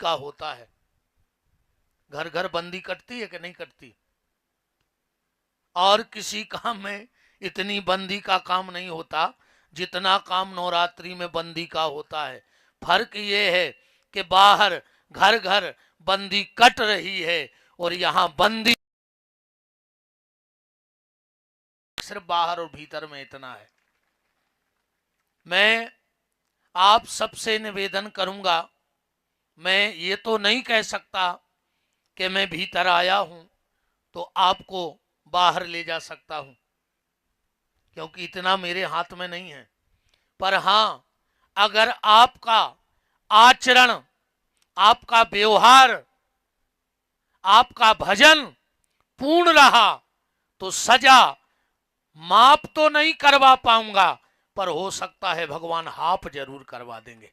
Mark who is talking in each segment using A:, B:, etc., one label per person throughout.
A: का होता है। घर घर बंदी कटती है कि नहीं कटती? और किसी काम में इतनी बंदी का काम नहीं होता जितना काम नवरात्रि में बंदी का होता है। फर्क ये है कि बाहर घर घर बंदी कट रही है और यहाँ बंदी सिर्फ बाहर और भीतर में इतना है। मैं आप सबसे निवेदन करूंगा, मैं ये तो नहीं कह सकता कि मैं भीतर आया हूं तो आपको बाहर ले जा सकता हूं, क्योंकि इतना मेरे हाथ में नहीं है। पर हाँ, अगर आपका आचरण, आपका व्यवहार, आपका भजन पूर्ण रहा तो सजा माफ तो नहीं करवा पाऊंगा, पर हो सकता है भगवान हाफ जरूर करवा देंगे।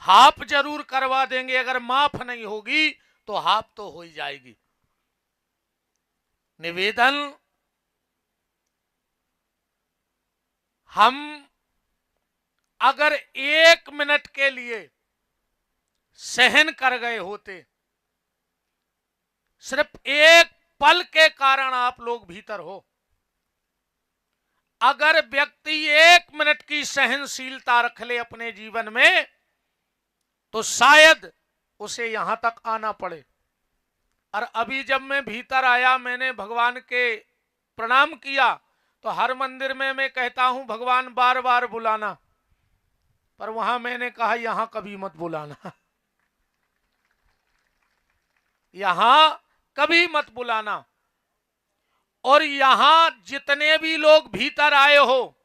A: हाफ जरूर करवा देंगे। अगर माफ नहीं होगी तो हाफ तो हो ही जाएगी। निवेदन, हम अगर 1 मिनट के लिए सहन कर गए होते, सिर्फ एक पल के कारण आप लोग भीतर हो, अगर व्यक्ति 1 मिनट की सहनशीलता रख ले अपने जीवन में तो शायद उसे यहां तक आना पड़े। और अभी जब मैं भीतर आया, मैंने भगवान के प्रणाम किया, तो हर मंदिर में मैं कहता हूं भगवान बार बार बुलाना, पर वहां मैंने कहा यहां कभी मत बुलाना, यहां कभी मत बुलाना। और यहां जितने भी लोग भीतर आए हो,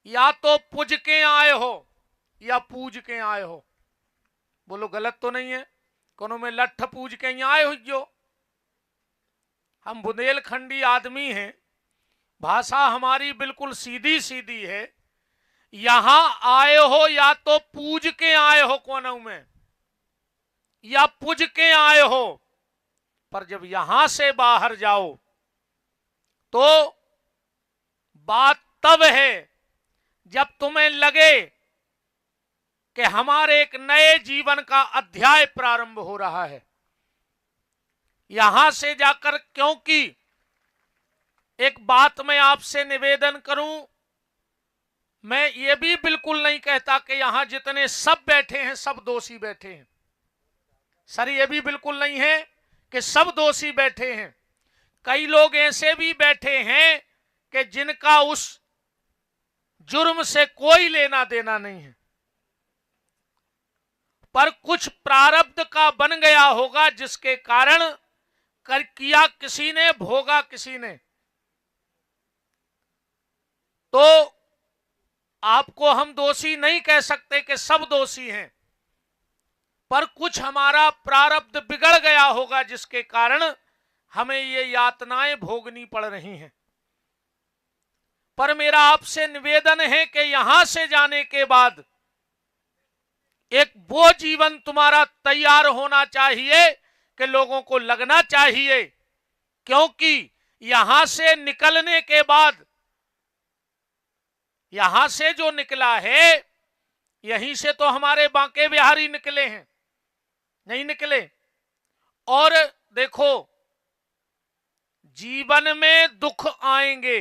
A: या तो पूज के आए हो या पूज के आए हो। बोलो गलत तो नहीं है? कोनो में लठ पूज के यहाँ आए हो जो। हम बुंदेलखंडी आदमी हैं, भाषा हमारी बिल्कुल सीधी सीधी है। यहां आए हो या तो पूज के आए हो कोनों में, या पूज के आए हो, पर जब यहां से बाहर जाओ तो बात तब है जब तुम्हें लगे कि हमारे एक नए जीवन का अध्याय प्रारंभ हो रहा है। यहां से जाकर, क्योंकि एक बात मैं आपसे निवेदन करूं, मैं ये भी बिल्कुल नहीं कहता कि यहां जितने सब बैठे हैं सब दोषी बैठे हैं। सर, ये भी बिल्कुल नहीं है कि सब दोषी बैठे हैं। कई लोग ऐसे भी बैठे हैं कि जिनका उस जुर्म से कोई लेना देना नहीं है, पर कुछ प्रारब्ध का बन गया होगा जिसके कारण कर किया किसी ने, भोगा किसी ने। तो आपको हम दोषी नहीं कह सकते कि सब दोषी हैं, पर कुछ हमारा प्रारब्ध बिगड़ गया होगा जिसके कारण हमें ये यातनाएं भोगनी पड़ रही हैं। पर मेरा आपसे निवेदन है कि यहां से जाने के बाद एक वो जीवन तुम्हारा तैयार होना चाहिए कि लोगों को लगना चाहिए, क्योंकि यहां से निकलने के बाद, यहां से जो निकला है, यहीं से तो हमारे बांके बिहारी निकले हैं, नहीं निकले? और देखो, जीवन में दुख आएंगे।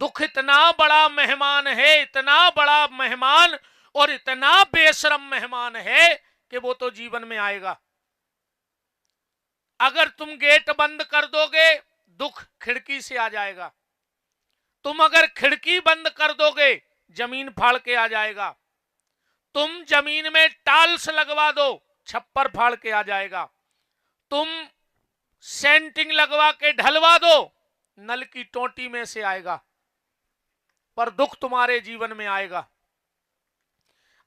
A: दुख इतना बड़ा मेहमान है, इतना बड़ा मेहमान और इतना बेशरम मेहमान है कि वो तो जीवन में आएगा। अगर तुम गेट बंद कर दोगे, दुख खिड़की से आ जाएगा। तुम अगर खिड़की बंद कर दोगे, जमीन फाड़ के आ जाएगा। तुम जमीन में टाइल्स लगवा दो, छप्पर फाड़ के आ जाएगा। तुम सेंटिंग लगवा के ढलवा दो, नल की टोटी में से आएगा, पर दुख तुम्हारे जीवन में आएगा।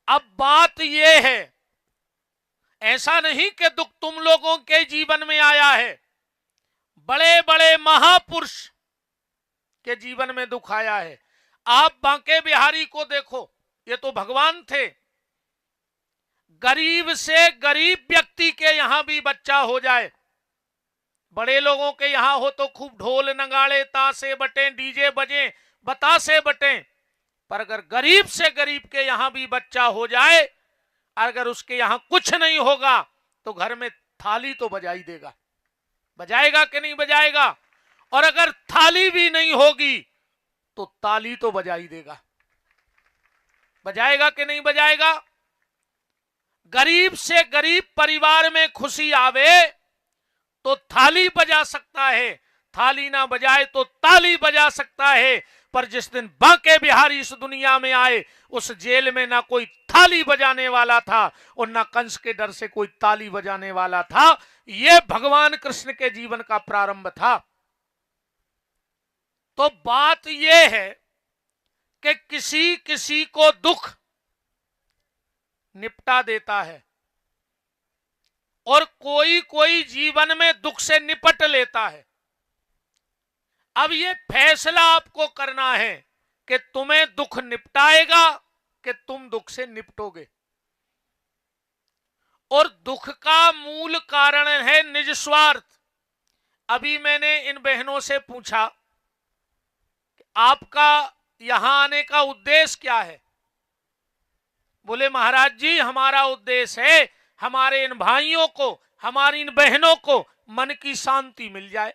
A: अब बात यह है, ऐसा नहीं कि दुख तुम लोगों के जीवन में आया है, बड़े बड़े महापुरुष के जीवन में दुख आया है। आप बांके बिहारी को देखो, ये तो भगवान थे। गरीब से गरीब व्यक्ति के यहां भी बच्चा हो जाए, बड़े लोगों के यहां हो तो खूब ढोल नगाड़े तासे बटे, डीजे बजे, बतासे बटे, पर अगर गरीब से गरीब के यहां भी बच्चा हो जाए, अगर उसके यहां कुछ नहीं होगा तो घर में थाली तो बजा ही देगा। बजाएगा कि नहीं बजाएगा? और अगर थाली भी नहीं होगी तो ताली तो बजा ही देगा। बजाएगा कि नहीं बजाएगा? गरीब से गरीब परिवार में खुशी आवे तो थाली बजा सकता है, थाली ना बजाए तो ताली बजा सकता है। पर जिस दिन बांके बिहारी इस दुनिया में आए, उस जेल में ना कोई थाली बजाने वाला था और ना कंस के डर से कोई ताली बजाने वाला था। यह भगवान कृष्ण के जीवन का प्रारंभ था। तो बात यह है कि किसी किसी को दुख निपटा देता है और कोई कोई जीवन में दुख से निपट लेता है। अब यह फैसला आपको करना है कि तुम्हें दुख निपटाएगा कि तुम दुख से निपटोगे। और दुख का मूल कारण है निज स्वार्थ। अभी मैंने इन बहनों से पूछा कि आपका यहां आने का उद्देश्य क्या है? बोले महाराज जी, हमारा उद्देश्य है हमारे इन भाइयों को, हमारी इन बहनों को मन की शांति मिल जाए।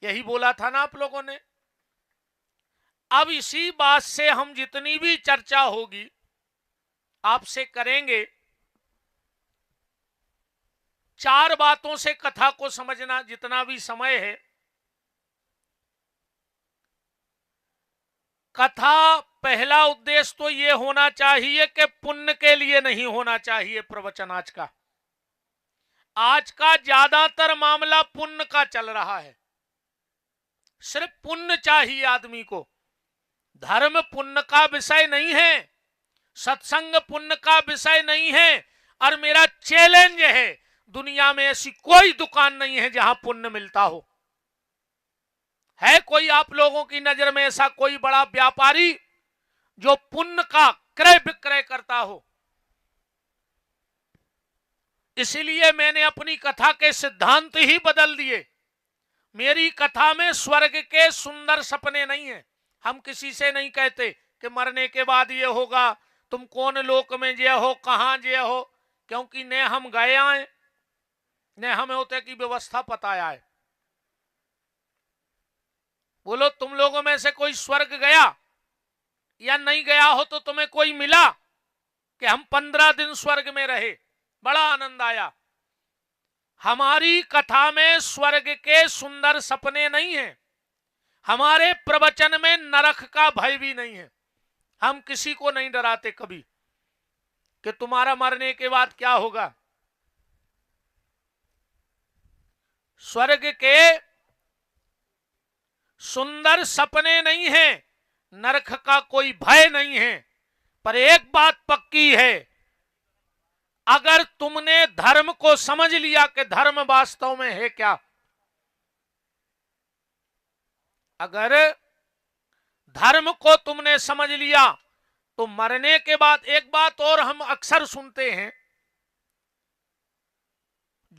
A: यही बोला था ना आप लोगों ने। अब इसी बात से हम जितनी भी चर्चा होगी आपसे करेंगे। 4 बातों से कथा को समझना, जितना भी समय है। कथा पहला उद्देश्य तो यह होना चाहिए कि पुण्य के लिए नहीं होना चाहिए प्रवचन आज का। आज का ज्यादातर मामला पुण्य का चल रहा है। सिर्फ पुण्य चाहिए आदमी को। धर्म पुण्य का विषय नहीं है, सत्संग पुण्य का विषय नहीं है। और मेरा चैलेंज है, दुनिया में ऐसी कोई दुकान नहीं है जहां पुण्य मिलता हो। है कोई आप लोगों की नजर में ऐसा कोई बड़ा व्यापारी जो पुण्य का क्रय विक्रय करता हो? इसीलिए मैंने अपनी कथा के सिद्धांत ही बदल दिए। मेरी कथा में स्वर्ग के सुंदर सपने नहीं है। हम किसी से नहीं कहते कि मरने के बाद ये होगा, तुम कौन लोक में जे हो, कहां जे हो, क्योंकि ने हम गए आए ने हमें होते की व्यवस्था पता आए। बोलो, तुम लोगों में से कोई स्वर्ग गया या नहीं गया हो तो तुम्हें कोई मिला कि हम 15 दिन स्वर्ग में रहे, बड़ा आनंद आया? हमारी कथा में स्वर्ग के सुंदर सपने नहीं हैं। हमारे प्रवचन में नरक का भय भी नहीं है। हम किसी को नहीं डराते कभी कि तुम्हारा मरने के बाद क्या होगा। स्वर्ग के सुंदर सपने नहीं हैं, नरक का कोई भय नहीं है। पर एक बात पक्की है, अगर तुमने धर्म को समझ लिया कि धर्म वास्तव में है क्या, अगर धर्म को तुमने समझ लिया तो मरने के बाद एक बात और हम अक्सर सुनते हैं,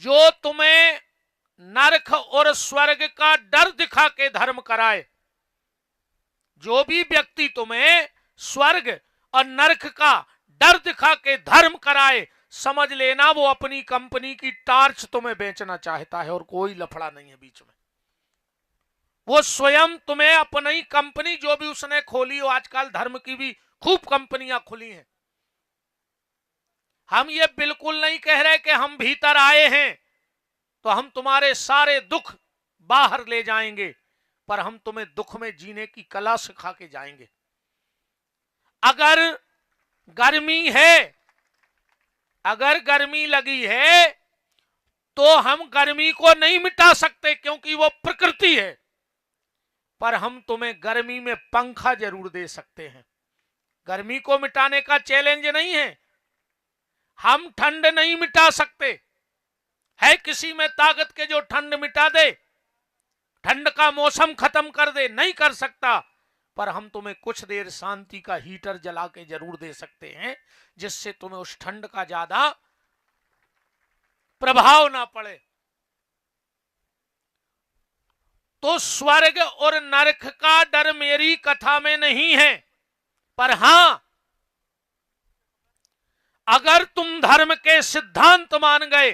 A: जो तुम्हें नरक और स्वर्ग का डर दिखा के धर्म कराए, जो भी व्यक्ति तुम्हें स्वर्ग और नरक का डर दिखा के धर्म कराए, समझ लेना वो अपनी कंपनी की टार्च तुम्हें बेचना चाहता है और कोई लफड़ा नहीं है बीच में। वो स्वयं तुम्हें अपनी कंपनी जो भी उसने खोली हो, आजकल धर्म की भी खूब कंपनियां खुली हैं। हम ये बिल्कुल नहीं कह रहे कि हम भीतर आए हैं तो हम तुम्हारे सारे दुख बाहर ले जाएंगे, पर हम तुम्हें दुख में जीने की कला सिखा के जाएंगे। अगर गर्मी है, अगर गर्मी लगी है तो हम गर्मी को नहीं मिटा सकते क्योंकि वो प्रकृति है, पर हम तुम्हें गर्मी में पंखा जरूर दे सकते हैं। गर्मी को मिटाने का चैलेंज नहीं है। हम ठंड नहीं मिटा सकते। है किसी में ताकत के जो ठंड मिटा दे, ठंड का मौसम खत्म कर दे? नहीं कर सकता। पर हम तुम्हें कुछ देर शांति का हीटर जला के जरूर दे सकते हैं, जिससे तुम्हें उस ठंड का ज्यादा प्रभाव ना पड़े। तो स्वर्ग और नरक का डर मेरी कथा में नहीं है। पर हां, अगर तुम धर्म के सिद्धांत मान गए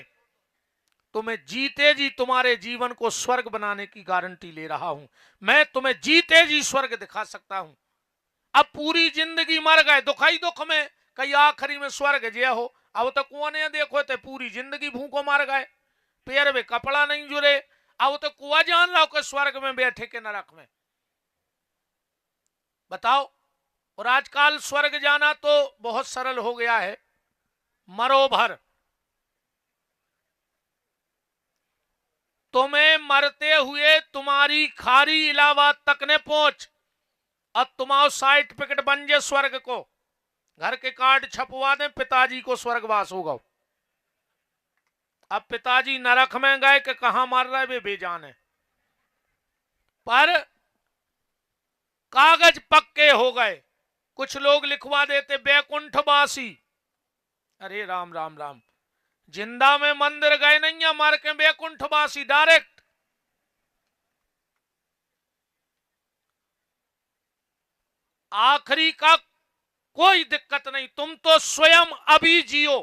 A: तो मैं जीते जी तुम्हारे जीवन को स्वर्ग बनाने की गारंटी ले रहा हूं। मैं तुम्हें जीते जी स्वर्ग दिखा सकता हूं। अब पूरी जिंदगी मर गए दुखाई दुख में, कहीं आखिरी में स्वर्ग जय हो। अब तो कुआं ने देखो तो पूरी जिंदगी भूखों मर गए, पैर में कपड़ा नहीं जुड़े। अब तो कुआ जान रहा हो कि स्वर्ग में बैठे के नरक में, बताओ। और आजकल स्वर्ग जाना तो बहुत सरल हो गया है, मरो भर। तुम्हें मरते हुए तुम्हारी खारी इलाहाबाद तक ने पहुंच, अब तुम्हारा सर्टिफिकेट बन जाए स्वर्ग को, घर के कार्ड छपवा दें, पिताजी को स्वर्गवास होगा। अब पिताजी नरक में गए कि कहां मर रहे वे बेजान है, पर कागज पक्के हो गए। कुछ लोग लिखवा देते बैकुंठवासी। अरे राम राम राम, जिंदा में मंदिर गए नहीं है, मर के बैकुंठवासी डायरेक्ट। आखिरी का कोई दिक्कत नहीं, तुम तो स्वयं अभी जियो।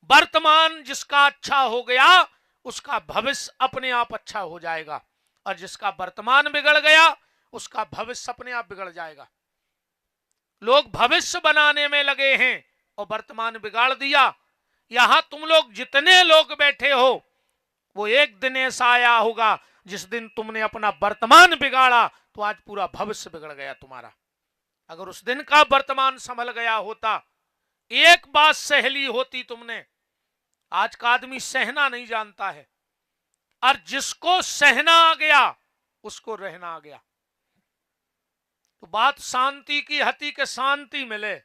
A: वर्तमान जिसका अच्छा हो गया उसका भविष्य अपने आप अच्छा हो जाएगा, और जिसका वर्तमान बिगड़ गया उसका भविष्य अपने आप बिगड़ जाएगा। लोग भविष्य बनाने में लगे हैं और वर्तमान बिगाड़ दिया। यहां तुम लोग जितने लोग बैठे हो, वो एक दिन ऐसा आया होगा जिस दिन तुमने अपना वर्तमान बिगाड़ा तो आज पूरा भविष्य बिगड़ गया तुम्हारा। अगर उस दिन का वर्तमान संभल गया होता, एक बात सह ली होती तुमने। आज का आदमी सहना नहीं जानता है, और जिसको सहना आ गया उसको रहना आ गया। तो बात शांति की हती के शांति मिले।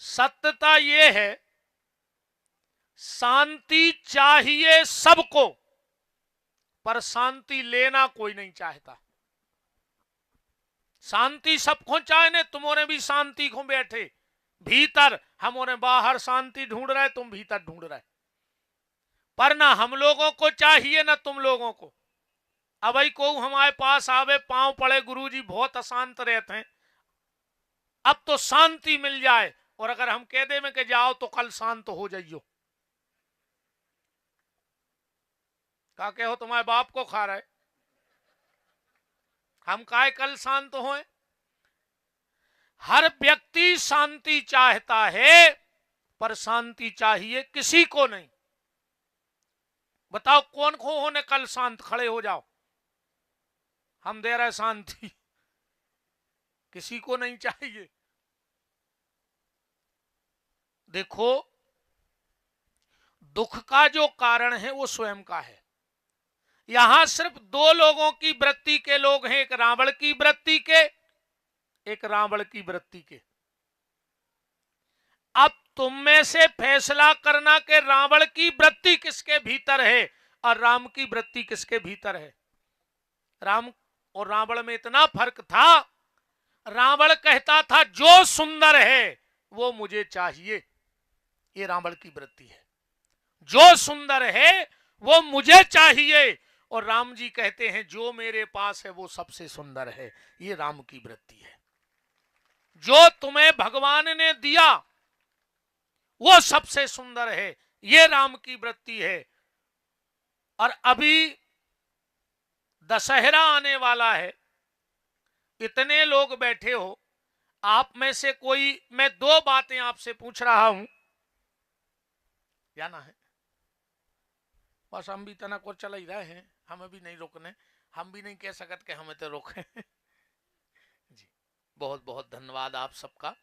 A: सत्यता यह है, शांति चाहिए सबको, पर शांति लेना कोई नहीं चाहता। शांति सबको चाहने, तुम्हारे भी शांति को बैठे भीतर, हमोने बाहर शांति ढूंढ रहे, तुम भीतर ढूंढ रहे। पर ना हम लोगों को चाहिए ना तुम लोगों को। अब को हमारे पास आवे, पांव पड़े, गुरुजी बहुत अशांत रहते हैं, अब तो शांति मिल जाए, और अगर हम कह दे में कि जाओ तो कल शांत हो जाइयो। का के हो तुम्हारे बाप को खा रहे, हम काय कल शांत हों। हर व्यक्ति शांति चाहता है, पर शांति चाहिए किसी को नहीं। बताओ कौन को होने कल शांत, खड़े हो जाओ, हम दे रहे शांति, किसी को नहीं चाहिए। देखो, दुख का जो कारण है वो स्वयं का है। यहां सिर्फ दो लोगों की वृत्ति के लोग हैं, एक रावण की वृत्ति के, एक रावण की वृत्ति के। अब तुम में से फैसला करना कि रावण की वृत्ति किसके भीतर है और राम की वृत्ति किसके भीतर है। राम और रावण में इतना फर्क था, रावण कहता था जो सुंदर है वो मुझे चाहिए, ये रावण की वृत्ति है। जो सुंदर है वो मुझे चाहिए, और राम जी कहते हैं जो मेरे पास है वो सबसे सुंदर है, ये राम की वृत्ति है। जो तुम्हें भगवान ने दिया वो सबसे सुंदर है, ये राम की वृत्ति है। और अभी दशहरा आने वाला है, इतने लोग बैठे हो, आप में से कोई, मैं दो बातें आपसे पूछ रहा हूं, जाना है बस, हम भी तना को चल ही रहे हैं, हमें भी नहीं रोकने, हम भी नहीं कह सकते कि हमें तो रोके। जी, बहुत बहुत धन्यवाद आप सबका।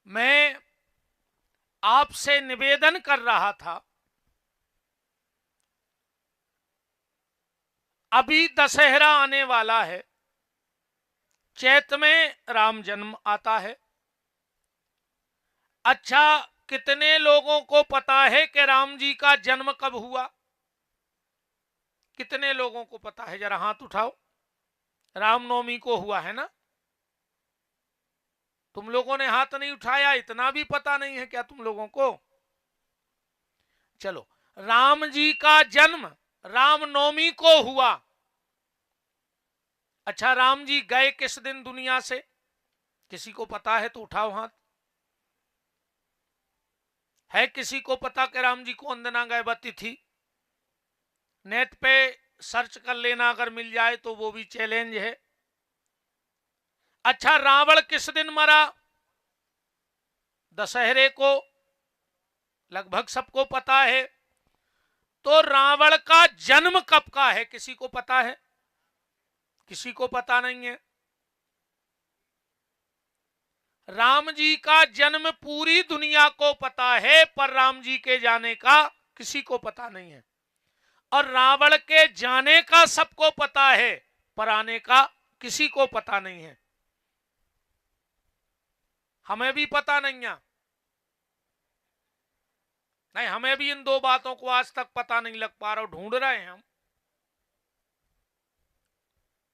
A: मैं आपसे निवेदन कर रहा था, अभी दशहरा आने वाला है, चैत में राम जन्म आता है। अच्छा, कितने लोगों को पता है कि राम जी का जन्म कब हुआ? कितने लोगों को पता है? जरा हाथ उठाओ। रामनवमी को हुआ है ना? तुम लोगों ने हाथ नहीं उठाया, इतना भी पता नहीं है क्या तुम लोगों को? चलो, राम जी का जन्म रामनवमी को हुआ। अच्छा, राम जी गए किस दिन दुनिया से? किसी को पता है तो उठाओ हाथ। है किसी को पता कि राम जी कौन दिन गए? तिथि नेट पे सर्च कर लेना, अगर मिल जाए तो वो भी चैलेंज है। अच्छा, रावण किस दिन मरा? दशहरे को, लगभग सबको पता है। तो रावण का जन्म कब का है? किसी को पता है? किसी को पता नहीं है। राम जी का जन्म पूरी दुनिया को पता है, पर राम जी के जाने का किसी को पता नहीं है। और रावण के जाने का सबको पता है, पर आने का किसी को पता नहीं है। हमें भी पता नहीं है। नहीं, हमें भी इन दो बातों को आज तक पता नहीं लग पा रहा, ढूंढ रहे हैं हम।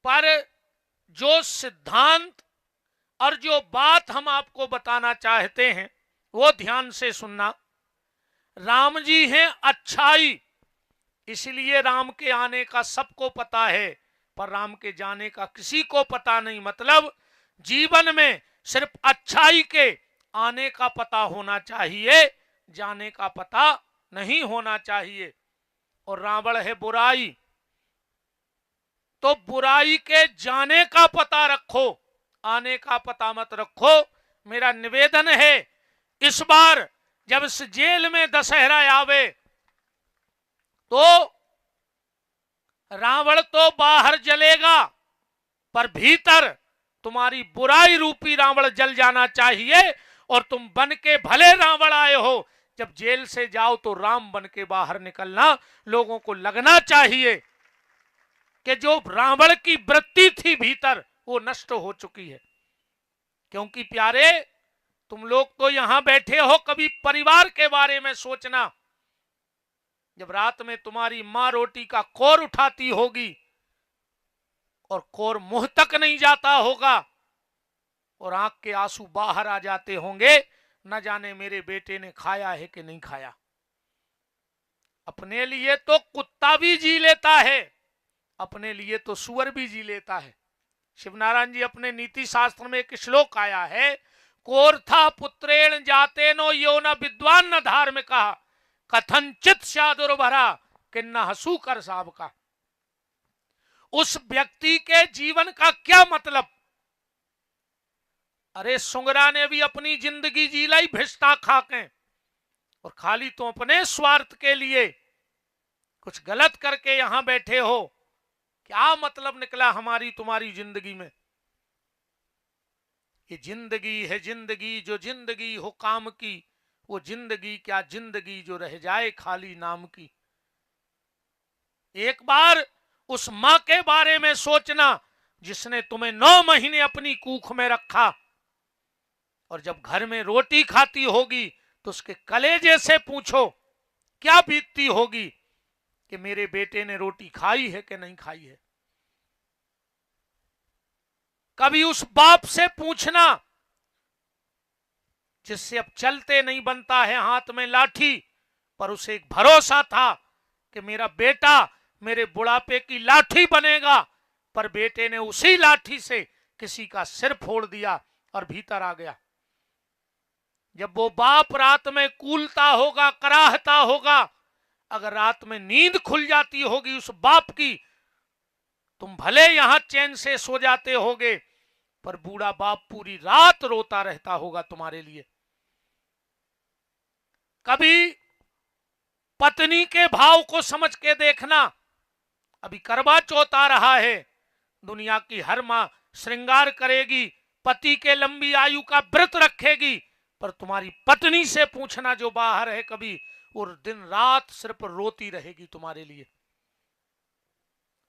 A: पर जो सिद्धांत और जो बात हम आपको बताना चाहते हैं वो ध्यान से सुनना। राम जी हैं अच्छाई, इसलिए राम के आने का सबको पता है, पर राम के जाने का किसी को पता नहीं। मतलब जीवन में सिर्फ अच्छाई के आने का पता होना चाहिए, जाने का पता नहीं होना चाहिए। और रावण है बुराई, तो बुराई के जाने का पता रखो, आने का पता मत रखो। मेरा निवेदन है, इस बार जब इस जेल में दशहरा आवे तो रावण तो बाहर जलेगा, पर भीतर तुम्हारी बुराई रूपी रावण जल जाना चाहिए। और तुम बन के भले रावण आए हो, जब जेल से जाओ तो राम बन के बाहर निकलना। लोगों को लगना चाहिए कि जो रावण की वृत्ति थी भीतर, वो नष्ट हो चुकी है। क्योंकि प्यारे, तुम लोग तो यहां बैठे हो, कभी परिवार के बारे में सोचना। जब रात में तुम्हारी मां रोटी का कोर उठाती होगी और कोर मुंह तक नहीं जाता होगा और आंख के आंसू बाहर आ जाते होंगे, न जाने मेरे बेटे ने खाया है कि नहीं खाया। अपने लिए तो कुत्ता भी जी लेता है, अपने लिए तो सुअर भी जी लेता है। शिवनारायण जी अपने नीति शास्त्र में एक श्लोक आया है, कोर्था पुत्रेण जाते नो यो न विद्वान न धार्मिक कथनचित शादुर्भरा किन्ना हसू कर साब का। उस व्यक्ति के जीवन का क्या मतलब? अरे सुंगरा ने भी अपनी जिंदगी जी लाई भिष्टा खाके, और खाली तो अपने स्वार्थ के लिए कुछ गलत करके यहां बैठे हो। क्या मतलब निकला हमारी तुम्हारी जिंदगी में? ये जिंदगी है जिंदगी, जो जिंदगी हो काम की, वो जिंदगी क्या जिंदगी जो रह जाए खाली नाम की। एक बार उस मां के बारे में सोचना जिसने तुम्हें 9 महीने अपनी कूख में रखा, और जब घर में रोटी खाती होगी तो उसके कलेजे से पूछो क्या बीतती होगी कि मेरे बेटे ने रोटी खाई है कि नहीं खाई है। कभी उस बाप से पूछना जिससे अब चलते नहीं बनता है हाथ में लाठी, पर उसे एक भरोसा था कि मेरा बेटा मेरे बुढ़ापे की लाठी बनेगा, पर बेटे ने उसी लाठी से किसी का सिर फोड़ दिया और भीतर आ गया। जब वो बाप रात में कूलता होगा, कराहता होगा, अगर रात में नींद खुल जाती होगी उस बाप की, तुम भले यहां चैन से सो जाते होगे, पर बूढ़ा बाप पूरी रात रोता रहता होगा तुम्हारे लिए। कभी पत्नी के भाव को समझ के देखना। अभी करवा चौथ आ रहा है, दुनिया की हर मां श्रृंगार करेगी, पति के लंबी आयु का व्रत रखेगी, पर तुम्हारी पत्नी से पूछना जो बाहर है कभी, और दिन रात सिर्फ रोती रहेगी तुम्हारे लिए।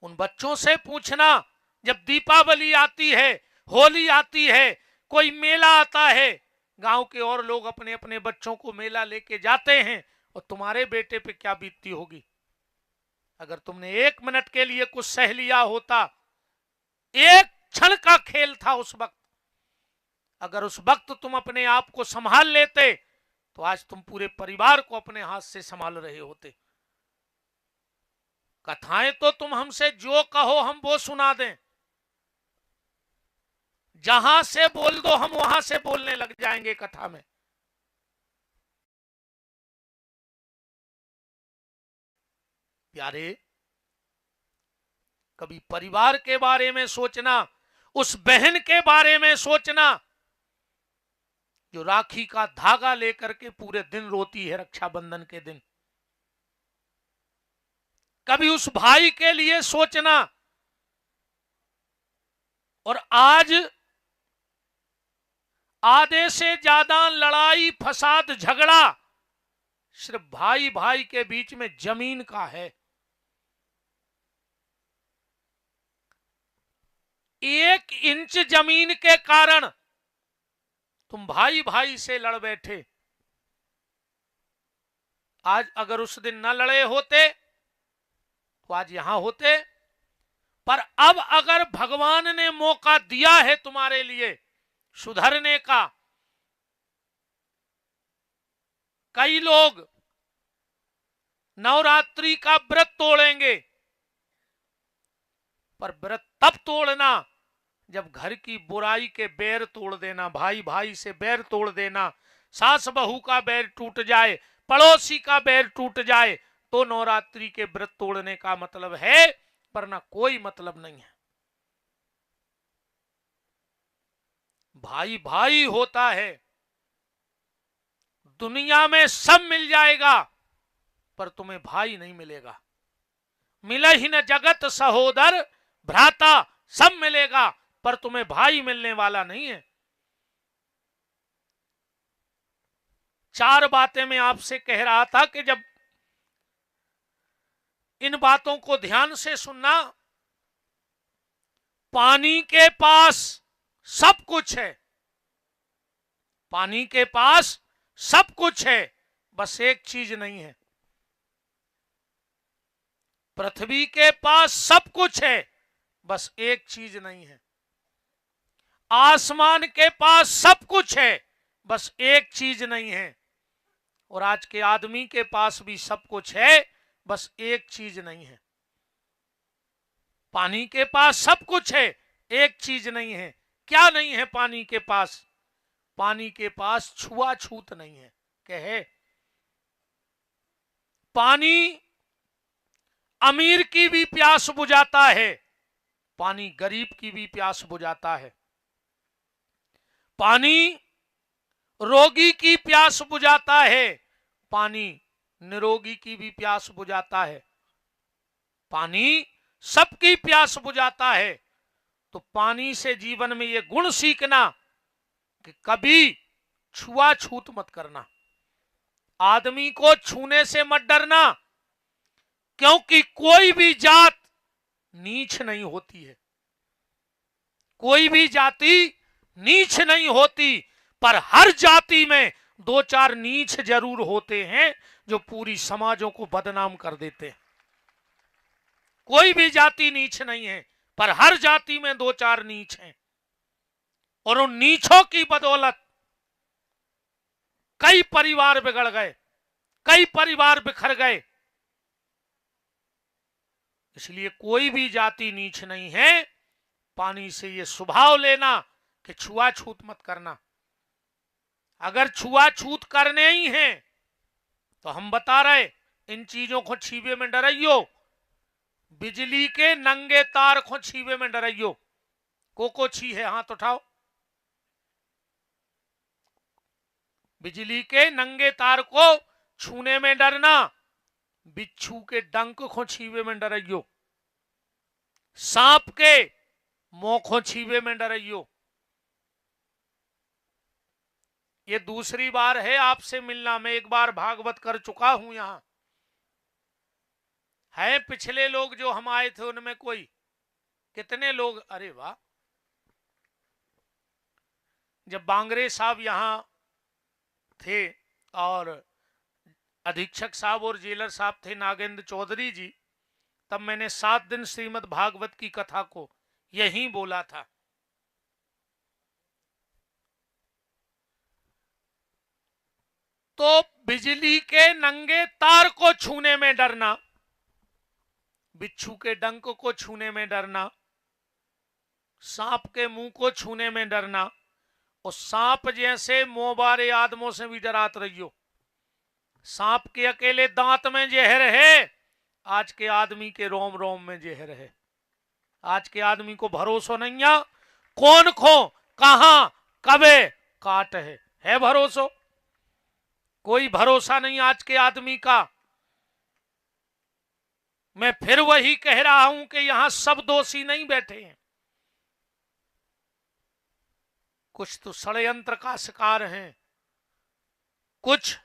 A: उन बच्चों से पूछना, जब दीपावली आती है, होली आती है, कोई मेला आता है, गांव के और लोग अपने अपने बच्चों को मेला लेके जाते हैं, और तुम्हारे बेटे पे क्या बीतती होगी। अगर तुमने 1 मिनट के लिए कुछ सह लिया होता, एक क्षण का खेल था उस वक्त, अगर उस वक्त तुम अपने आप को संभाल लेते तो आज तुम पूरे परिवार को अपने हाथ से संभाल रहे होते। कथाएं तो तुम हमसे जो कहो हम वो सुना दें, जहां से बोल दो हम वहां से बोलने लग जाएंगे कथा में। प्यारे, कभी परिवार के बारे में सोचना, उस बहन के बारे में सोचना जो राखी का धागा लेकर के पूरे दिन रोती है रक्षाबंधन के दिन। कभी उस भाई के लिए सोचना। और आज आधे से ज्यादा लड़ाई, फसाद, झगड़ा सिर्फ भाई भाई के बीच में जमीन का है। 1 इंच जमीन के कारण तुम भाई भाई से लड़ बैठे। आज अगर उस दिन न लड़े होते तो आज यहां होते। पर अब अगर भगवान ने मौका दिया है तुम्हारे लिए सुधरने का, कई लोग नवरात्रि का व्रत तोड़ेंगे, पर व्रत तब तोड़ना जब घर की बुराई के बैर तोड़ देना, भाई भाई से बैर तोड़ देना, सास बहू का बैर टूट जाए, पड़ोसी का बैर टूट जाए, तो नवरात्रि के व्रत तोड़ने का मतलब है, वरना कोई मतलब नहीं है। भाई भाई होता है। दुनिया में सब मिल जाएगा पर तुम्हें भाई नहीं मिलेगा। मिले ही न जगत सहोदर भ्राता, सब मिलेगा पर तुम्हें भाई मिलने वाला नहीं है। 4 बातें मैं आपसे कह रहा था कि जब इन बातों को ध्यान से सुनना। पानी के पास सब कुछ है, पानी के पास सब कुछ है, बस एक चीज नहीं है। पृथ्वी के पास सब कुछ है, बस एक चीज नहीं है। आसमान के पास सब कुछ है, बस एक चीज नहीं है। और आज के आदमी के पास भी सब कुछ है, बस एक चीज नहीं है। पानी के पास सब कुछ है, एक चीज नहीं है। क्या नहीं है पानी के पास? पानी के पास छुआछूत नहीं है। क्या है? पानी अमीर की भी प्यास बुझाता है, पानी गरीब की भी प्यास बुझाता है। पानी रोगी की प्यास बुझाता है, पानी निरोगी की भी प्यास बुझाता है। पानी सबकी प्यास बुझाता है। तो पानी से जीवन में ये गुण सीखना कि कभी छुआछूत मत करना, आदमी को छूने से मत डरना, क्योंकि कोई भी जात नीच नहीं होती है, कोई भी जाति नीच नहीं होती। पर हर जाति में 2-4 नीच जरूर होते हैं जो पूरी समाजों को बदनाम कर देते हैं। कोई भी जाति नीच नहीं है, पर हर जाति में 2-4 नीच हैं। और उन नीचों की बदौलत कई परिवार बिगड़ गए, कई परिवार बिखर गए। इसलिए कोई भी जाति नीच नहीं है। पानी से ये स्वभाव लेना कि छुआछूत मत करना। अगर छुआछूत करने ही हैं तो हम बता रहे, इन चीजों को छीबे में डराइयो। बिजली के नंगे तार को छीबे में डराइयो। को छी है, हाथ उठाओ। बिजली के नंगे तार को छूने में डरना, बिच्छू के डंक को छीबे में डराइयो, सांप के मोह को छीबे में डराइयो। ये दूसरी बार है आपसे मिलना। मैं एक बार भागवत कर चुका हूं। यहां है पिछले लोग जो हम आए थे उनमें कोई कितने लोग, अरे वाह, जब बांगरे साहब यहां थे और अधीक्षक साहब और जेलर साहब थे नागेंद्र चौधरी जी, तब मैंने 7 दिन श्रीमद् भागवत की कथा को यहीं बोला था। तो बिजली के नंगे तार को छूने में डरना, बिच्छू के डंक को छूने में डरना, सांप के मुंह को छूने में डरना, और सांप जैसे मोबारे आदमों से भी डरात रहियो। सांप के अकेले दांत में जहर है, आज के आदमी के रोम रोम में जहर है। आज के आदमी को भरोसा नहीं है, कौन खो कहां कबे काट है भरोसा? कोई भरोसा नहीं आज के आदमी का। मैं फिर वही कह रहा हूं कि यहां सब दोषी नहीं बैठे हैं, कुछ तो षड्यंत्र का शिकार हैं, कुछ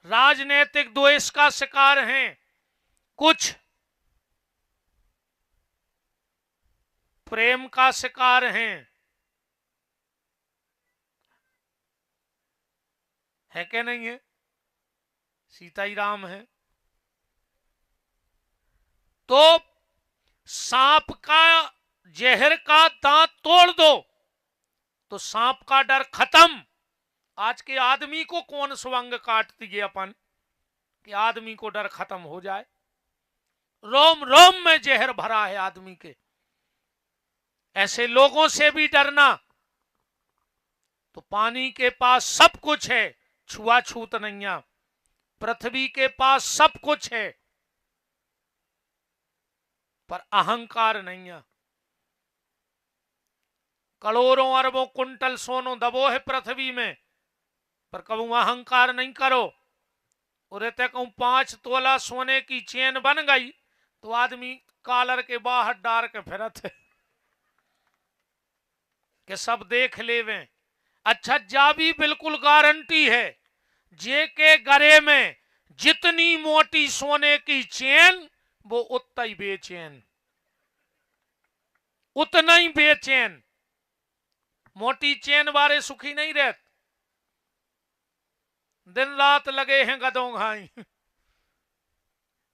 A: राजनीतिक द्वेष का शिकार हैं, कुछ प्रेम का शिकार हैं। है क्या नहीं है? सीता ही राम है। तो सांप का जहर का दांत तोड़ दो तो सांप का डर खत्म। आज के आदमी को कौन स्वंग काट दिए अपन कि आदमी को डर खत्म हो जाए? रोम रोम में जहर भरा है आदमी के। ऐसे लोगों से भी डरना। तो पानी के पास सब कुछ है, छुआछूत नहीं है। पृथ्वी के पास सब कुछ है, पर अहंकार नहीं है। करोड़ों अरबों कुंटल सोनो दबो है पृथ्वी में, पर कबू अहंकार नहीं करो। और कहूं 5 तोला सोने की चेन बन गई तो आदमी कॉलर के बाहर डार के फिरत है कि सब देख लेवे। अच्छा, जा भी बिल्कुल गारंटी है, जे के गरे में जितनी मोटी सोने की चेन वो उतना ही बेचैन, उतना ही बेचैन। मोटी चेन वाले सुखी नहीं रहते, दिन रात लगे हैं गदों घाई।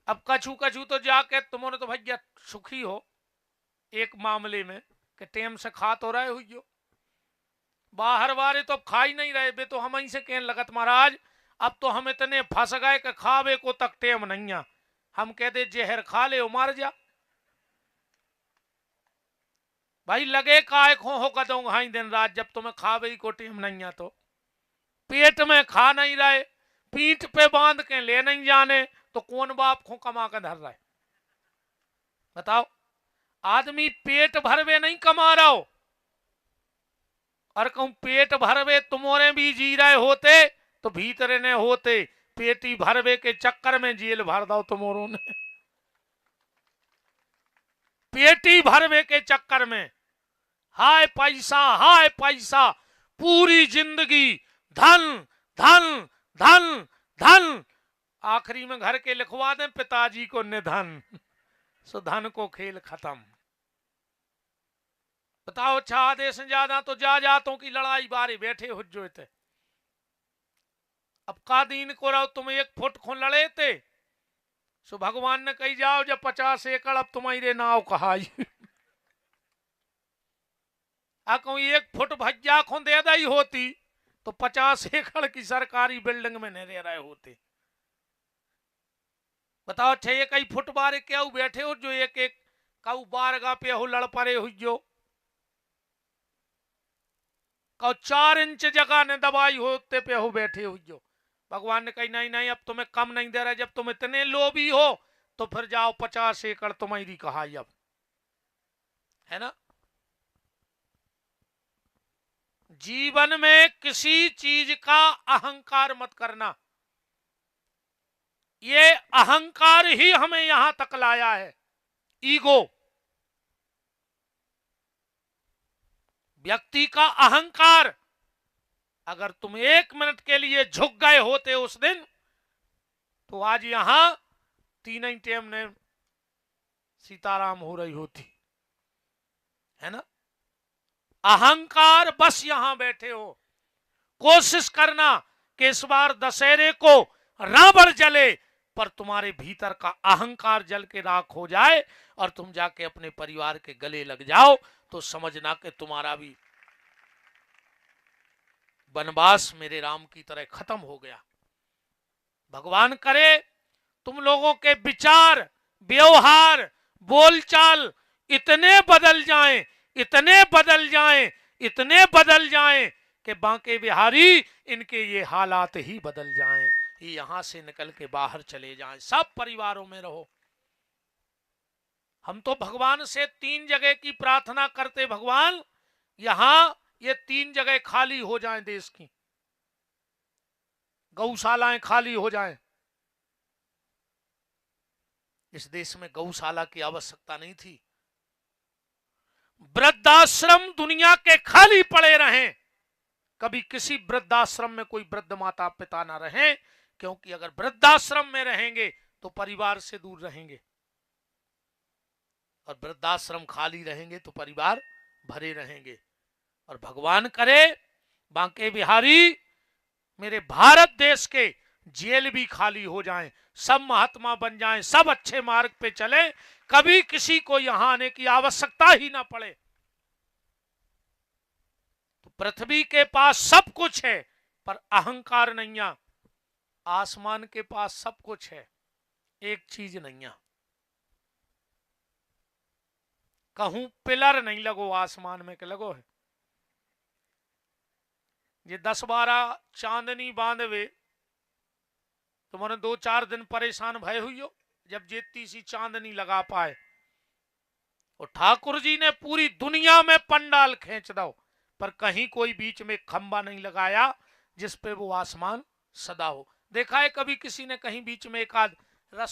A: अब कछू कछू तो जाके तुमने तो भैया सुखी हो एक मामले में कि टेम से खा तो रहे हुई। बाहर वाले तो खा ही नहीं रहे, बे तो हम ही से कहने लगत महाराज अब तो हम इतने फंस गए कि खावे को तक टेम नहीं है। हम कहते जहर खा ले मार जा। भाई लगे काय खो हो कदों घाई दिन रात, जब तुम्हें खावे को टेम नहीं है तो पेट में खा नहीं रहे, पीठ पे बांध के ले नहीं जाने, तो कौन बाप खो कमा कर धर रहा है? बताओ। आदमी पेट भरवे नहीं कमा रहा हो, और कहूं पेट भरवे तुम्हारे भी जी रहे होते तो भीतर ने होते। पेटी भरवे के चक्कर में जेल भर दो तुम्हारों ने। पेटी भरवे के चक्कर में हाय पैसा, पूरी जिंदगी धन धन धन धन, आखिरी में घर के लिखवा दें पिताजी को निधन, सो धन को खेल खत्म। बताओ, अच्छा आधे से ज्यादा तो जा जातों की लड़ाई बारे बैठे हो जो थे। अब का दीन को रहो तुम 1 फुट खो लड़े थे, सो भगवान ने कही जाओ जब 50 एकड़ अब तुम्हारे नाव कहाई। कहूं 1 फुट भज्जा खो दे दी होती तो 50 एकड़ की सरकारी बिल्डिंग में नहीं रह रहे होते। बताओ, 6 फुट बारे क्या बैठे हो जो एक काऊ बारगा पे हो लड़ परे हो जो, कहो 4 इंच जगह ने दबाई होते पे हो बैठे हो जो। भगवान ने कही नहीं अब तुम्हें कम नहीं दे रहा, जब तुम इतने लोभी हो तो फिर जाओ 50 एकड़ तुम्हारी कहाई अब, है ना। जीवन में किसी चीज का अहंकार मत करना, ये अहंकार ही हमें यहां तक लाया है। ईगो, व्यक्ति का अहंकार अगर तुम 1 मिनट के लिए झुक गए होते उस दिन, तो आज यहां तीन ही टेम ने सीताराम हो रही होती, है ना। अहंकार बस यहां बैठे हो। कोशिश करना कि इस बार दशहरे को रावण जले, पर तुम्हारे भीतर का अहंकार जल के राख हो जाए और तुम जाके अपने परिवार के गले लग जाओ, तो समझना कि तुम्हारा भी वनवास मेरे राम की तरह खत्म हो गया। भगवान करे तुम लोगों के विचार, व्यवहार, बोलचाल इतने बदल जाएं, इतने बदल जाएं, इतने बदल जाएं कि बांके बिहारी इनके ये हालात ही बदल जाएं, ये यहां से निकल के बाहर चले जाएं, सब परिवारों में रहो। हम तो भगवान से 3 जगह की प्रार्थना करते, भगवान यहां ये 3 जगह खाली हो जाएं, देश की गौशालाएं खाली हो जाएं। इस देश में गौशाला की आवश्यकता नहीं थी। वृद्धाश्रम दुनिया के खाली पड़े रहें, कभी किसी वृद्धाश्रम में कोई वृद्ध माता पिता ना रहें, क्योंकि अगर वृद्धाश्रम में रहेंगे तो परिवार से दूर रहेंगे, और वृद्धाश्रम खाली रहेंगे तो परिवार भरे रहेंगे। और भगवान करे बांके बिहारी मेरे भारत देश के जेल भी खाली हो जाएं, सब महात्मा बन जाएं, सब अच्छे मार्ग पे चले, कभी किसी को यहां आने की आवश्यकता ही ना पड़े। तो पृथ्वी के पास सब कुछ है पर अहंकार नहीं है। आसमान के पास सब कुछ है, एक चीज नहीं है। कहूं पिलर नहीं लगो आसमान में, के लगो है। ये 10-12 चांदनी बांधवे तुम्हारे 2-4 दिन परेशान भय हुई हो, जब जेती सी चांदनी लगा पाए। और ठाकुर जी ने पूरी दुनिया में पंडाल खींच दो, पर कहीं कोई बीच में खंबा नहीं लगाया जिस पे वो आसमान सदा हो। देखा है कभी किसी ने कहीं बीच में एक आध